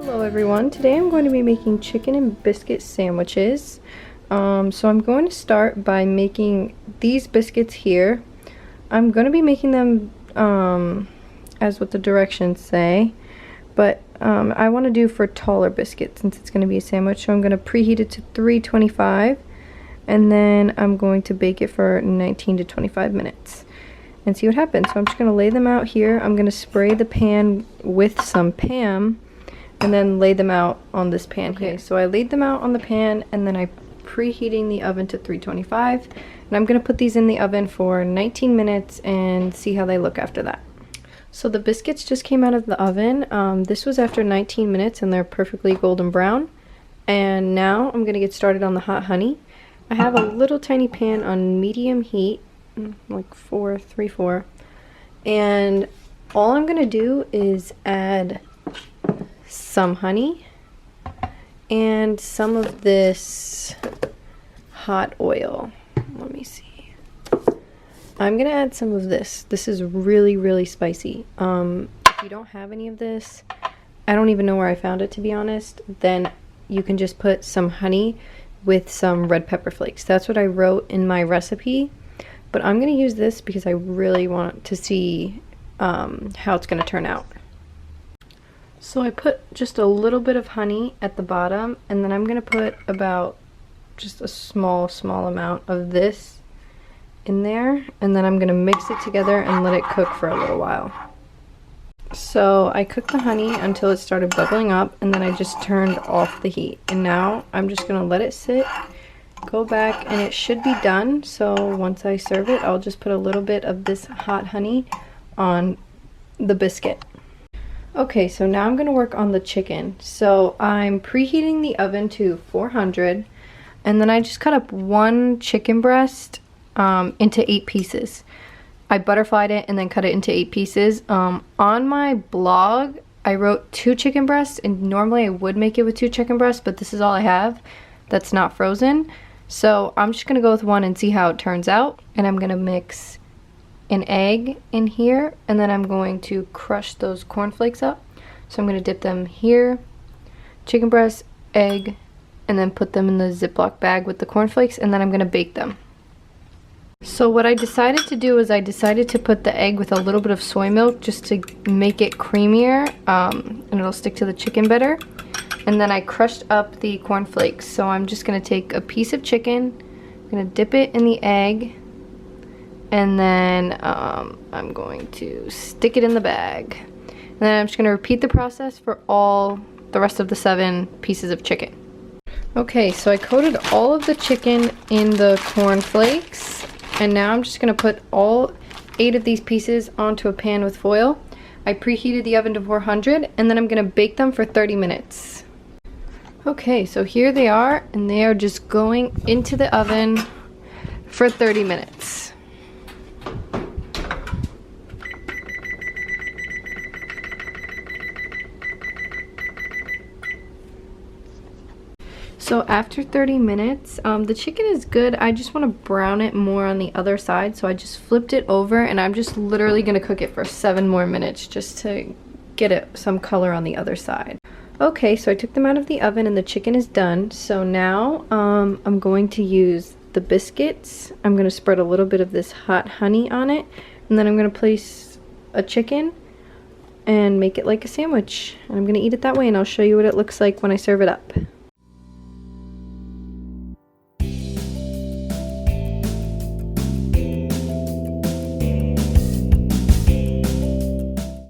Hello everyone, today I'm going to be making chicken and biscuit sandwiches. So I'm going to start by making these biscuits here. I'm going to be making them as what the directions say, but I want to do for taller biscuits since it's going to be a sandwich. So I'm going to preheat it to 325 and then I'm going to bake it for 19 to 25 minutes and see what happens. So I'm just going to lay them out here. I'm going to spray the pan with some Pam and then lay them out on this pan here. So I laid them out on the pan and then I preheating the oven to 325 and I'm going to put these in the oven for 19 minutes and see how they look after that. So the biscuits just came out of the oven. This was after 19 minutes and they're perfectly golden brown. And now I'm going to get started on the hot honey. I have a little tiny pan on medium heat, like 4, and all I'm going to do is add some honey and some of this hot oil. Let me see. I'm gonna add some of this. This is really spicy. If you don't have any of this, I don't even know where I found it, to be honest, then you can just put some honey with some red pepper flakes. That's what I wrote in my recipe, but I'm gonna use this because I really want to see how it's gonna turn out. So I put just a little bit of honey at the bottom, and then I'm going to put about just a small amount of this in there, and then I'm going to mix it together and let it cook for a little while. So I cooked the honey until it started bubbling up, and then I just turned off the heat. And now I'm just going to let it sit, go back, and it should be done. So once I serve it, I'll just put a little bit of this hot honey on the biscuit. Okay, so now I'm going to work on the chicken. So I'm preheating the oven to 400, and then I just cut up one chicken breast into 8 pieces. I butterflied it and then cut it into 8 pieces. On my blog, I wrote 2 chicken breasts, and normally I would make it with 2 chicken breasts, but this is all I have that's not frozen. So I'm just going to go with 1 and see how it turns out, and I'm going to mix an egg in here, and then I'm going to crush those cornflakes up. So I'm going to dip them here, chicken breast, egg, and then put them in the Ziploc bag with the cornflakes, and then I'm going to bake them. So what I decided to do is I decided to put the egg with a little bit of soy milk just to make it creamier, and it'll stick to the chicken better. And then I crushed up the cornflakes. So I'm just going to take a piece of chicken, I'm going to dip it in the egg, and then I'm going to stick it in the bag. And then I'm just going to repeat the process for all the rest of the 7 pieces of chicken. Okay, so I coated all of the chicken in the cornflakes, and now I'm just going to put all 8 of these pieces onto a pan with foil. I preheated the oven to 400, and then I'm going to bake them for 30 minutes. Okay, so here they are, and they are just going into the oven for 30 minutes. So after 30 minutes, the chicken is good. I just want to brown it more on the other side. So I just flipped it over, and I'm just literally going to cook it for 7 more minutes just to get it some color on the other side. Okay, so I took them out of the oven and the chicken is done. So now I'm going to use the biscuits. I'm going to spread a little bit of this hot honey on it, and then I'm going to place a chicken and make it like a sandwich. And I'm going to eat it that way, and I'll show you what it looks like when I serve it up.